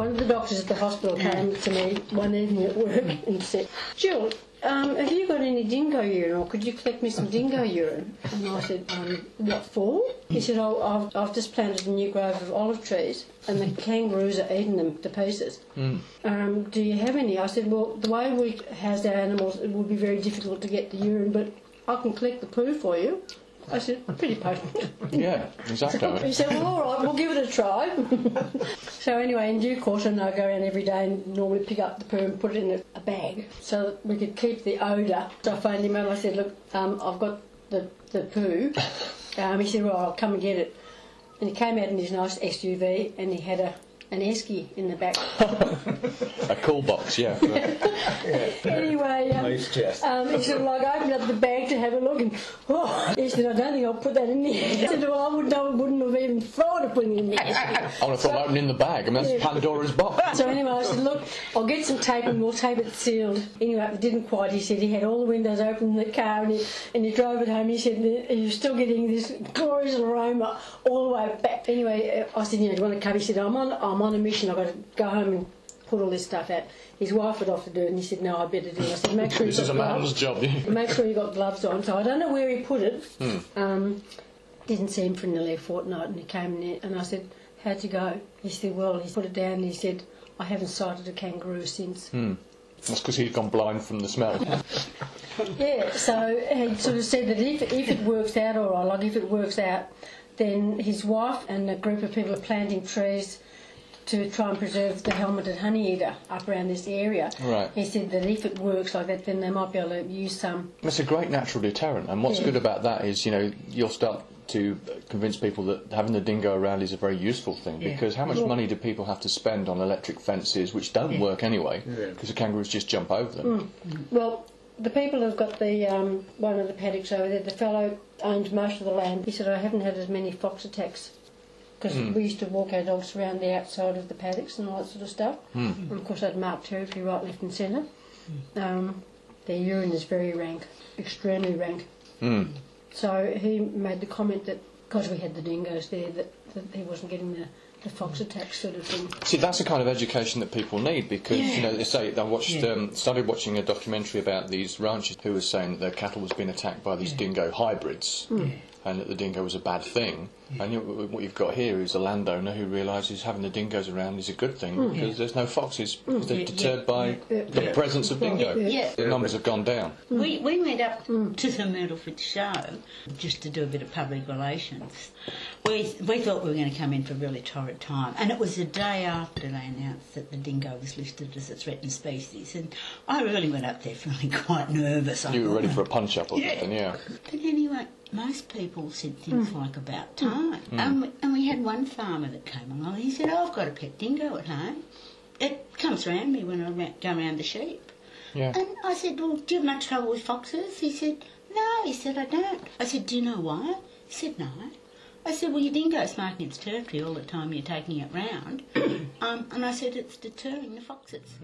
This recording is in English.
One of the doctors at the hospital came to me one evening at work and said, Jill, have you got any dingo urine, or could you collect me some dingo urine? And I said, what for? He said, I've just planted a new grove of olive trees and the kangaroos are eating them to pieces. Do you have any? I said, well, the way we house our animals, it would be very difficult to get the urine, but I can collect the poo for you. I said, pretty potent. Yeah, exactly. So he said, well, all right, we'll give it a try. So anyway, in due course, I go around every day and normally pick up the poo and put it in a bag so that we could keep the odour. So I phoned him and I said, look, I've got the poo. He said, well, I'll come and get it. And he came out in his nice SUV and he had an esky in the back. A cool box, yeah. Anyway, he said, well, I opened up the bag to have a look and, he said, I don't think I'll put that in there. I said, well, I wouldn't have even thought of putting it in there. I would have thought of opening the bag. I mean, that's Pandora's box. So anyway, I said, look, I'll get some tape and we'll tape it sealed. Anyway, it didn't quite. He said he had all the windows open in the car and he drove it home. He said he was still getting this glorious aroma all the way back. Anyway, I said, do you want to come? He said, I'm on a mission. I've got to go home and put all this stuff out. His wife had offered to do it and he said, no, I better do it. I said, make sure this is a man's job. Make sure you got gloves on. So I don't know where he put it. Didn't see him for nearly a fortnight and he came in there and I said, how'd you go? He said, well, he put it down and he said, I haven't sighted a kangaroo since. That's because he'd gone blind from the smell. Yeah, so he sort of said that if it works out all right, like if it works out, then his wife and a group of people are planting trees to try and preserve the helmeted honeyeater up around this area. Right. He said that if it works like that, then they might be able to use some. It's a great natural deterrent, and what's good about that is, you'll start to convince people that having the dingo around is a very useful thing, because how much money do people have to spend on electric fences, which don't work anyway, because the kangaroos just jump over them? Well, the people who've got the one of the paddocks over there, the fellow owns most of the land. He said, I haven't had as many fox attacks, because we used to walk our dogs around the outside of the paddocks and all that sort of stuff. And of course they'd mark territory right, left and centre. Their urine is very rank, extremely rank. So he made the comment that because we had the dingoes there, that he wasn't getting the fox attacks sort of thing. See, that's the kind of education that people need, because they say I watched started watching a documentary about these ranchers who were saying that their cattle was being attacked by these dingo hybrids, and that the dingo was a bad thing. And what you've got here is a landowner who realises having the dingoes around is a good thing, because there's no foxes, because they're deterred by the presence of dingo. The numbers have gone down. We went up to the Myrtle for the show just to do a bit of public relations. We thought we were going to come in for a really torrid time, and it was the day after they announced that the dingo was listed as a threatened species, and I really went up there feeling quite nervous. You were ready for a punch-up or something, But anyway, most people said things like about time. And we had one farmer that came along and he said, I've got a pet dingo at home. It comes round me when I go around the sheep. And I said, well, do you have much trouble with foxes? He said, no. He said, I don't. I said, do you know why? He said, no. I said, well, your dingo's marking its territory all the time you're taking it round. And I said, it's deterring the foxes.